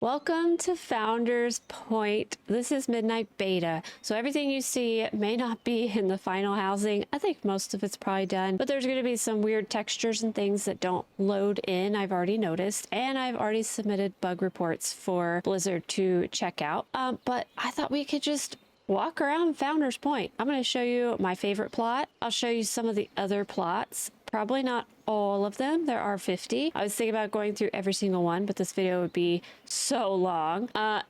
Welcome to Founders Point. This is Midnight Beta, so everything you see may not be in the final housing. I think most of it's probably done, but there's going to be some weird textures and things that don't load in, I've already noticed, and I've already submitted bug reports for Blizzard to check out. But I thought we could just walk around Founders Point. I'm going to show you my favorite plot. I'll show you some of the other plots. Probably not all of them. There are 50. I was thinking about going through every single one, but this video would be so long.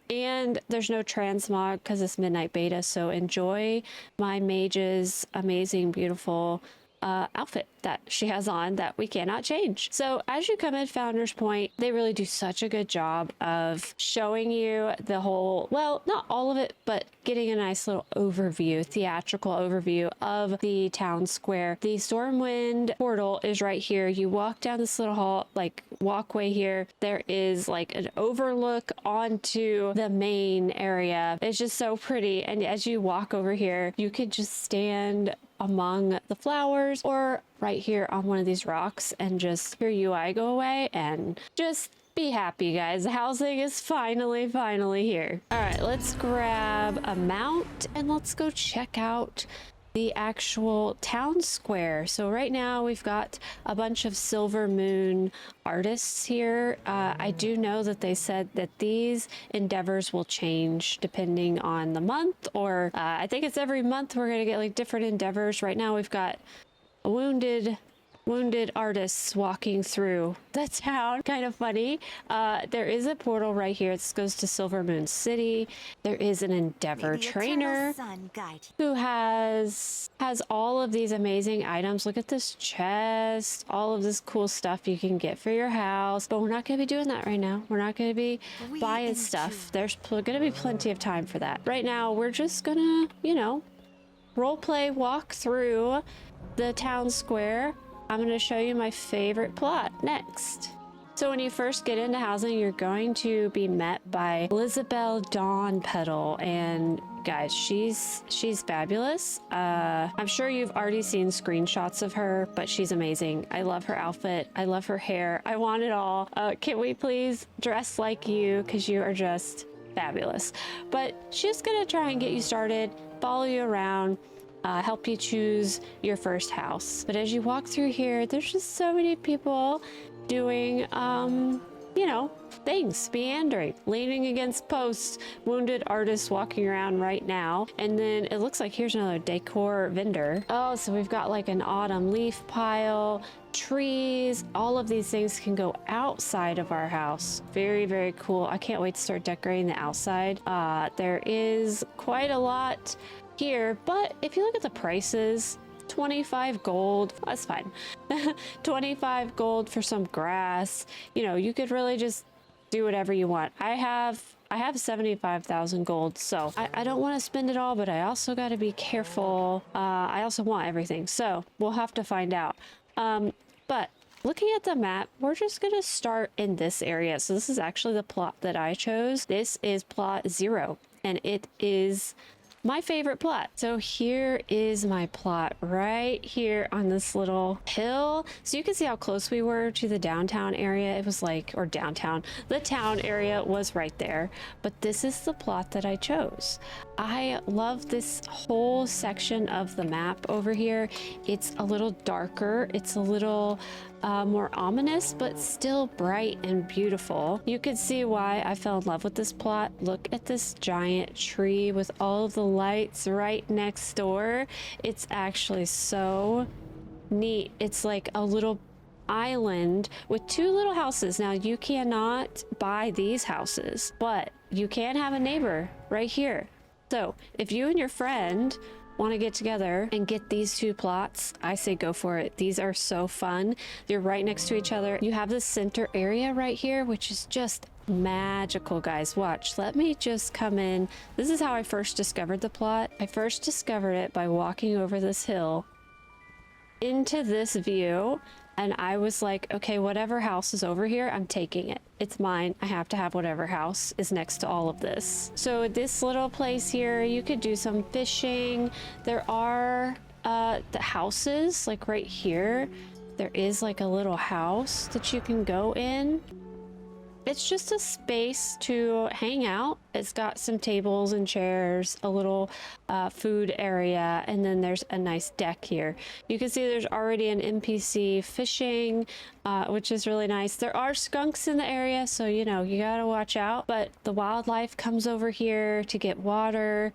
And there's no transmog because it's midnight beta, so enjoy my mage's amazing, beautiful outfit that she has on that we cannot change. So as you come in Founders Point, they really do such a good job of showing you the whole, well, not all of it, but getting a nice little overview, theatrical overview of the town square. The Stormwind portal is right here. You walk down this little hall, like walkway here. There is like an overlook onto the main area. It's just so pretty. And as you walk over here, you could just stand among the flowers or right here on one of these rocks and just your UI go away and just be happy, guys. Housing is finally here. All right, let's grab a mount and let's go check out the actual town square. So right now we've got a bunch of Silver Moon artists here. I do know that they said that these endeavors will change depending on the month, or I think it's every month we're gonna get like different endeavors. Right now we've got a wounded artists walking through the town. Kind of funny. There is a portal right here. This goes to Silver Moon City. There is an endeavor trainer who has all of these amazing items. Look at this chest, all of this cool stuff you can get for your house, but we're not going to be doing that right now. We're not going to be buying stuff. There's going to be plenty of time for that. Right now we're just gonna, you know, role play, walk through the town square. I'm going to show you my favorite plot next. So when you first get into housing, you're going to be met by Elizabeth Dawnpetal, and guys, she's fabulous. I'm sure you've already seen screenshots of her, but she's amazing. I love her outfit. I love her hair. I want it all. Can we please dress like you, because you are just fabulous. But she's going to try and get you started, follow you around, help you choose your first house. But as you walk through here, there's just so many people doing, you know, things, meandering, leaning against posts, wounded artists walking around right now. And then it looks like here's another decor vendor. Oh, so we've got like an autumn leaf pile, trees. All of these things can go outside of our house. Very cool. I can't wait to start decorating the outside. There is quite a lot here, but if you look at the prices, 25 gold, that's fine. 25 gold for some grass. You know, you could really just do whatever you want. I have 75,000 gold, so I don't want to spend it all, but I also got to be careful. I also want everything, so we'll have to find out. But looking at the map, we're just going to start in this area. So this is actually the plot that I chose. This is plot 0, and it is my favorite plot. So here is my plot right here on this little hill. So you can see how close we were to the downtown area. It was like, or downtown, the town area was right there. But this is the plot that I chose. I love this whole section of the map over here. It's a little darker. It's a little more ominous, but still bright and beautiful. You could see why I fell in love with this plot. Look at this giant tree with all of the lights right next door. It's actually so neat. It's like a little island with 2 little houses. Now you cannot buy these houses, but you can have a neighbor right here. So if you and your friend want to get together and get these 2 plots, I say go for it. These are so fun. They're right next to each other. You have the center area right here, which is just magical, guys. Watch, let me just come in. This is how I first discovered the plot. I first discovered it by walking over this hill into this view, and I was like, okay, whatever house is over here, I'm taking it. It's mine. I have to have whatever house is next to all of this. So this little place here, you could do some fishing. There are the houses, like right here. There is like a little house that you can go in. It's just a space to hang out. It's got some tables and chairs, a little food area, and then there's a nice deck here. You can see there's already an NPC fishing, which is really nice. There are skunks in the area, so you know, you gotta watch out, but the wildlife comes over here to get water.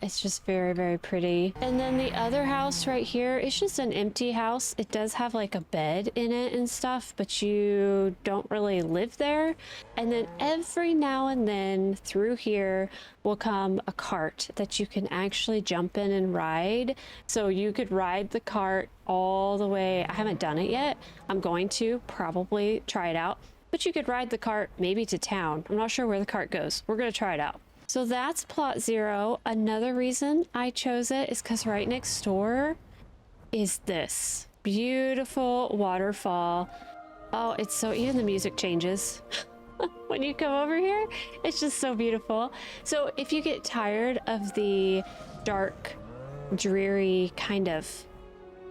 It's just very, very pretty. And then the other house right here, it's just an empty house. It does have like a bed in it and stuff, but you don't really live there. And then every now and then through here will come a cart that you can actually jump in and ride. So you could ride the cart all the way. I haven't done it yet. I'm going to probably try it out, but you could ride the cart maybe to town. I'm not sure where the cart goes. We're gonna try it out. So that's plot 0. Another reason I chose it is because right next door is this beautiful waterfall. Oh, it's so, even the music changes when you come over here. It's just so beautiful. So if you get tired of the dark, dreary kind of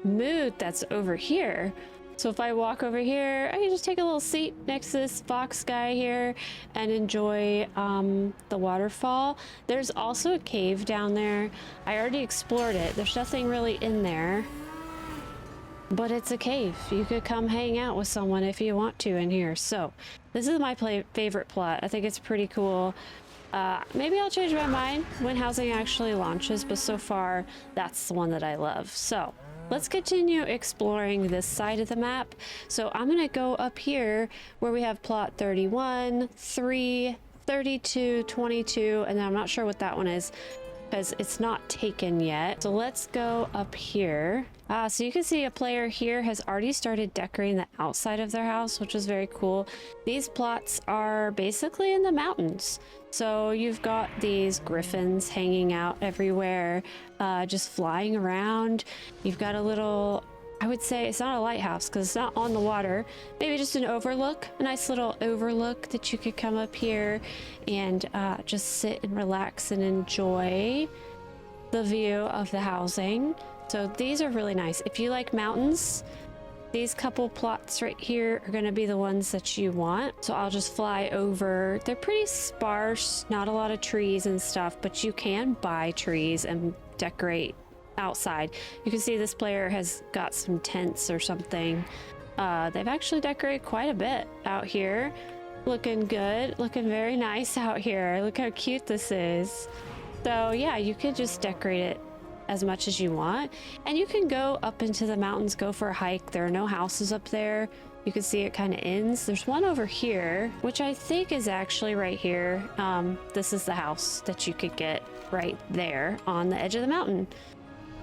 mood that's over here, so if I walk over here, I can just take a little seat next to this fox guy here and enjoy the waterfall. There's also a cave down there. I already explored it. There's nothing really in there, but it's a cave. You could come hang out with someone if you want to in here. So this is my favorite plot. I think it's pretty cool. Maybe I'll change my mind when housing actually launches, but so far that's the one that I love. So let's continue exploring this side of the map. So I'm gonna go up here where we have plot 31, 3, 32, 22, and then I'm not sure what that one is because it's not taken yet. So let's go up here. So you can see a player here has already started decorating the outside of their house, which is very cool. These plots are basically in the mountains. So you've got these griffins hanging out everywhere, just flying around. You've got a little, I would say it's not a lighthouse because it's not on the water. Maybe just an overlook, a nice little overlook that you could come up here and just sit and relax and enjoy the view of the housing. So these are really nice. If you like mountains, these couple plots right here are going to be the ones that you want. So I'll just fly over. They're pretty sparse, not a lot of trees and stuff, but you can buy trees and decorate outside. You can see this player has got some tents or something. They've actually decorated quite a bit out here. Looking good, looking very nice out here. Look how cute this is. So yeah, you could just decorate it as much as you want, and you can go up into the mountains, go for a hike. There are no houses up there. You can see it kind of ends. There's one over here, which I think is actually right here. This is the house that you could get right there on the edge of the mountain.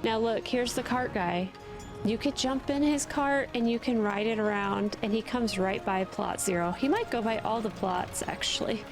Now look, here's the cart guy. You could jump in his cart and you can ride it around, and he comes right by plot 0. He might go by all the plots actually.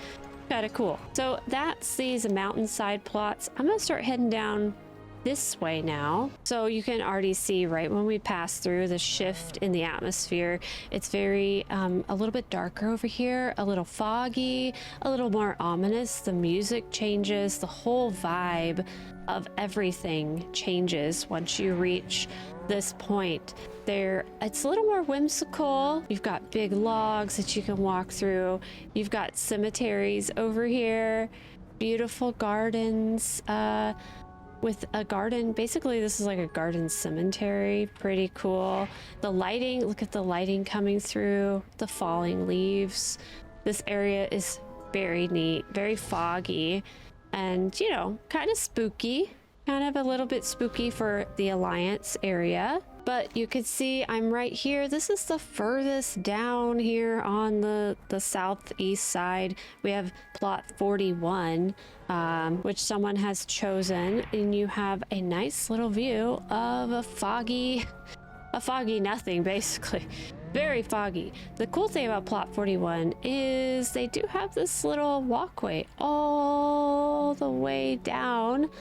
Kind of cool. So that's these mountainside plots. I'm gonna start heading down this way now. So you can already see right when we pass through the shift in the atmosphere, it's very a little bit darker over here, a little foggy, a little more ominous. The music changes, the whole vibe of everything changes once you reach this point. It's a little more whimsical. You've got big logs that you can walk through. You've got cemeteries over here, beautiful gardens, with a garden. Basically this is like a garden cemetery. Pretty cool. The lighting, look at the lighting coming through, the falling leaves. This area is very neat, very foggy, and you know, kind of spooky, kind of a little bit spooky for the Alliance area. But you could see I'm right here. This is the furthest down here on the southeast side. We have plot 41, which someone has chosen, and you have a nice little view of a foggy nothing, basically. Very foggy. The cool thing about plot 41 is they do have this little walkway all the way down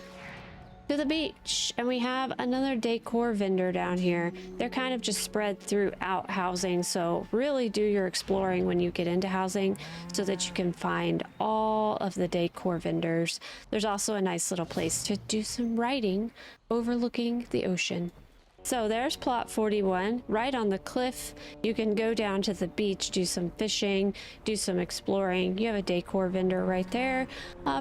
to the beach, and we have another decor vendor down here. They're kind of just spread throughout housing, so really do your exploring when you get into housing so that you can find all of the decor vendors. There's also a nice little place to do some writing overlooking the ocean. So there's plot 41, right on the cliff. You can go down to the beach, do some fishing, do some exploring. You have a decor vendor right there.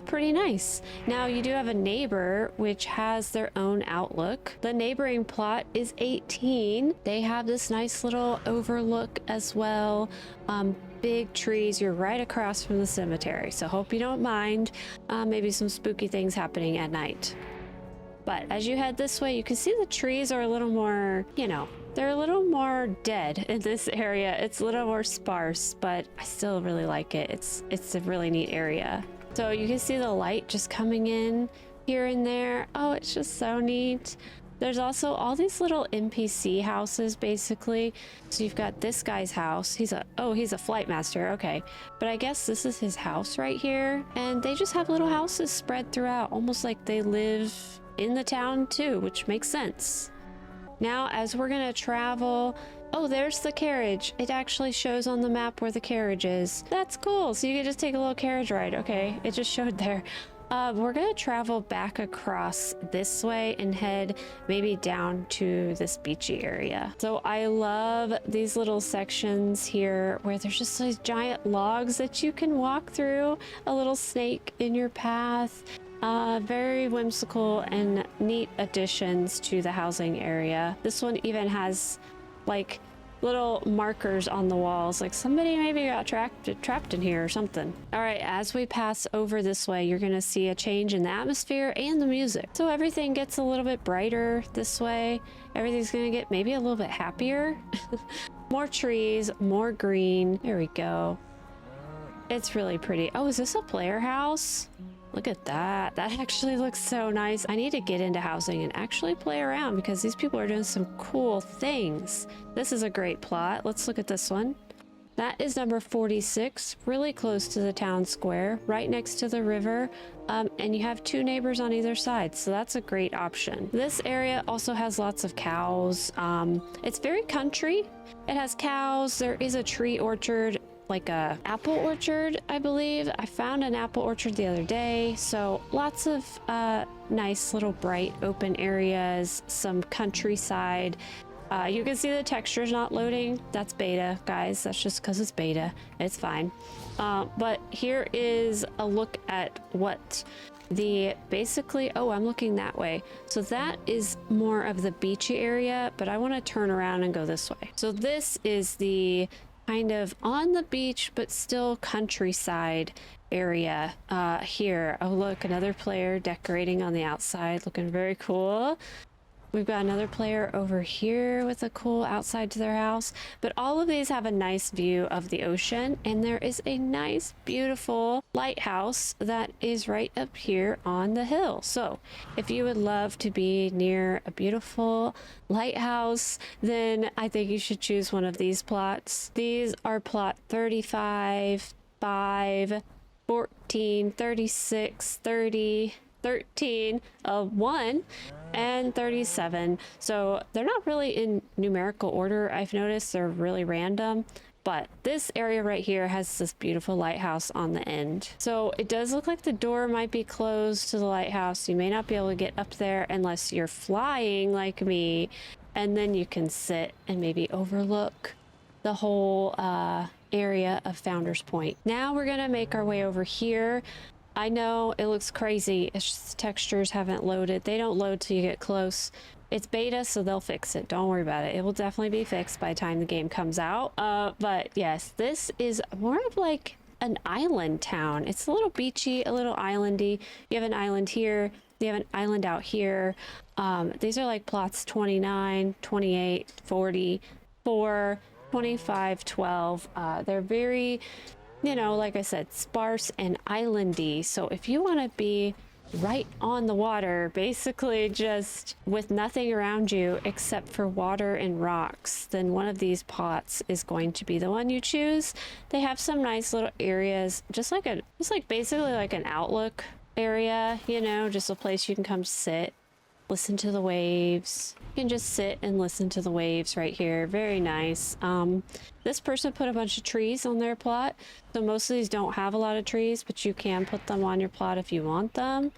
Pretty nice. Now you do have a neighbor which has their own outlook. The neighboring plot is 18. They have this nice little overlook as well. Big trees. You're right across from the cemetery, so hope you don't mind. Maybe some spooky things happening at night. But as you head this way, you can see the trees are a little more, you know, they're a little more dead in this area. It's a little more sparse, but I still really like it. It's a really neat area. So you can see the light just coming in here and there. Oh, it's just so neat. There's also all these little NPC houses, basically. So you've got this guy's house. He's a flight master. Okay. But I guess this is his house right here. And they just have little houses spread throughout, almost like they live in the town too, which makes sense. Now, as we're gonna travel, oh, there's the carriage. It actually shows on the map where the carriage is. That's cool. So you can just take a little carriage ride. Okay, it just showed there. We're gonna travel back across this way and head maybe down to this beachy area. So I love these little sections here where there's just these giant logs that you can walk through, a little snake in your path. Very whimsical and neat additions to the housing area. This one even has like little markers on the walls, like somebody maybe got trapped in here or something. All right, as we pass over this way, you're gonna see a change in the atmosphere and the music. So everything gets a little bit brighter this way. Everything's gonna get maybe a little bit happier. More trees, more green. There we go. It's really pretty. Oh, is this a player house? Look at that. That actually looks so nice. I need to get into housing and actually play around because these people are doing some cool things. This is a great plot. Let's look at this one. That is number 46, really close to the town square, right next to the river. And you have two neighbors on either side, so that's a great option. This area also has lots of cows. It's very country. It has cows. There is a tree orchard, like a apple orchard, I believe. I found an apple orchard the other day. So lots of nice little bright open areas, some countryside. You can see the texture's not loading. That's beta, guys. That's just because it's beta. It's fine. But here is a look at what the basically, oh, I'm looking that way. So that is more of the beachy area, but I want to turn around and go this way. So this is the kind of on the beach but still countryside area here. Oh, look, another player decorating on the outside, looking very cool. We've got another player over here with a cool outside to their house, but all of these have a nice view of the ocean, and there is a nice beautiful lighthouse that is right up here on the hill. So if you would love to be near a beautiful lighthouse, then I think you should choose one of these plots. These are plot 35, 5, 14, 36, 30, 13, 1, and 37. So they're not really in numerical order. I've noticed they're really random, but this area right here has this beautiful lighthouse on the end. So it does look like the door might be closed to the lighthouse. You may not be able to get up there unless you're flying like me, and then you can sit and maybe overlook the whole area of Founder's Point. Now we're gonna make our way over here. I know it looks crazy. It's just the textures haven't loaded. They don't load till you get close. It's beta, so they'll fix it. Don't worry about it. It will definitely be fixed by the time the game comes out. But yes, this is more of like an island town. It's a little beachy, a little islandy. You have an island here. You have an island out here. These are like plots 29, 28, 44, 25, 12. They're very, you know, like I said, sparse and islandy. So if you want to be right on the water, basically just with nothing around you except for water and rocks, then one of these plots is going to be the one you choose. They have some nice little areas, just like basically like an outlook area, you know, just a place you can come sit, listen to the waves. You can just sit and listen to the waves right here. Very nice. This person put a bunch of trees on their plot. So most of these don't have a lot of trees, but you can put them on your plot if you want them.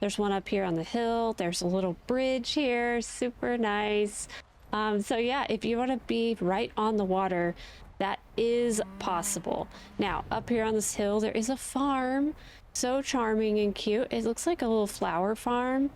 There's one up here on the hill. There's a little bridge here. Super nice. So yeah, if you want to be right on the water, that is possible. Now, up here on this hill, there is a farm. So charming and cute. It looks like a little flower farm.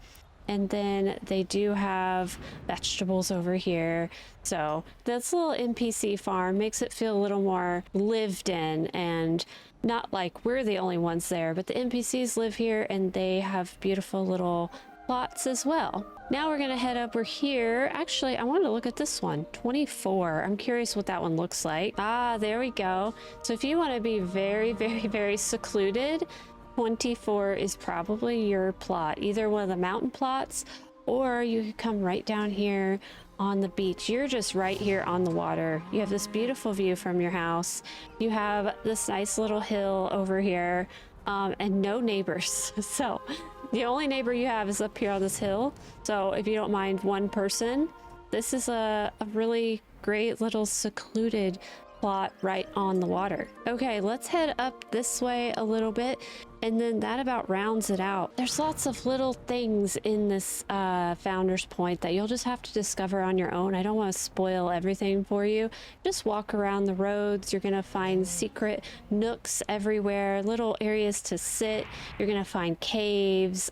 And then they do have vegetables over here. So this little NPC farm makes it feel a little more lived in, and not like we're the only ones there, but the NPCs live here and they have beautiful little plots as well. Now we're gonna head up. We're here. Actually, I want to look at this one, 24. I'm curious what that one looks like. Ah, there we go. So if you want to be very, very, very secluded, 24 is probably your plot, either one of the mountain plots, or you could come right down here on the beach. You're just right here on the water. You have this beautiful view from your house. You have this nice little hill over here, and no neighbors. So the only neighbor you have is up here on this hill. So if you don't mind one person, this is a really great little secluded plot right on the water. Okay, let's head up this way a little bit, and then that about rounds it out. There's lots of little things in this Founder's Point that you'll just have to discover on your own. I don't want to spoil everything for you. Just walk around the roads. You're gonna find secret nooks everywhere, little areas to sit. You're gonna find caves.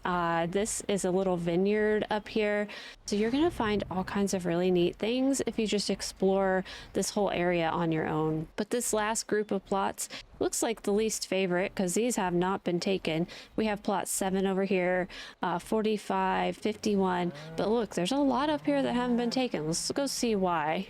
This is a little vineyard up here. So you're gonna find all kinds of really neat things if you just explore this whole area on your own. But this last group of plots looks like the least favorite because these have not been taken. We have plot 7 over here, 45, 51, but look, there's a lot up here that haven't been taken. Let's go see why.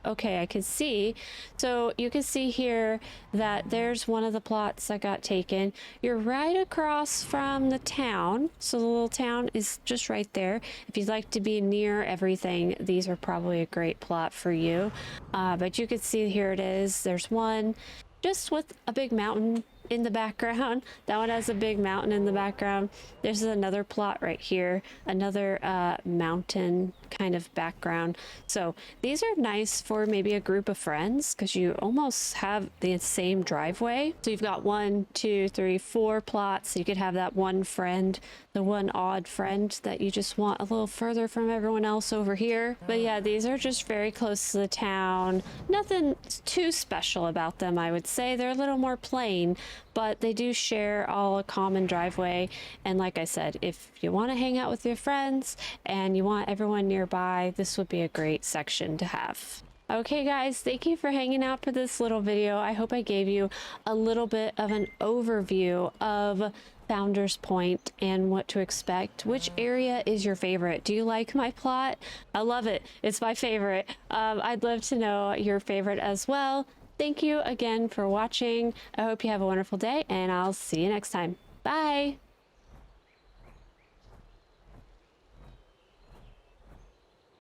Okay, I can see. So you can see here that there's one of the plots that got taken. You're right across from the town. So the little town is just right there. If you'd like to be near everything, these are probably a great plot for you. But you can see here it is. There's one just with a big mountain in the background. That one has a big mountain in the background. There's another plot right here, another mountain kind of background. So these are nice for maybe a group of friends because you almost have the same driveway. So you've got 1, 2, 3, 4 plots. So you could have that one friend, the one odd friend that you just want a little further from everyone else over here. But yeah, these are just very close to the town. Nothing too special about them, I would say. They're a little more plain, but they do share all a common driveway. And like I said, if you want to hang out with your friends and you want everyone nearby, this would be a great section to have. Okay guys, thank you for hanging out for this little video. I hope I gave you a little bit of an overview of Founder's Point and what to expect. Which area is your favorite? Do you like my plot? I love it. It's my favorite. I'd love to know your favorite as well. Thank you again for watching. I hope you have a wonderful day, and I'll see you next time. Bye!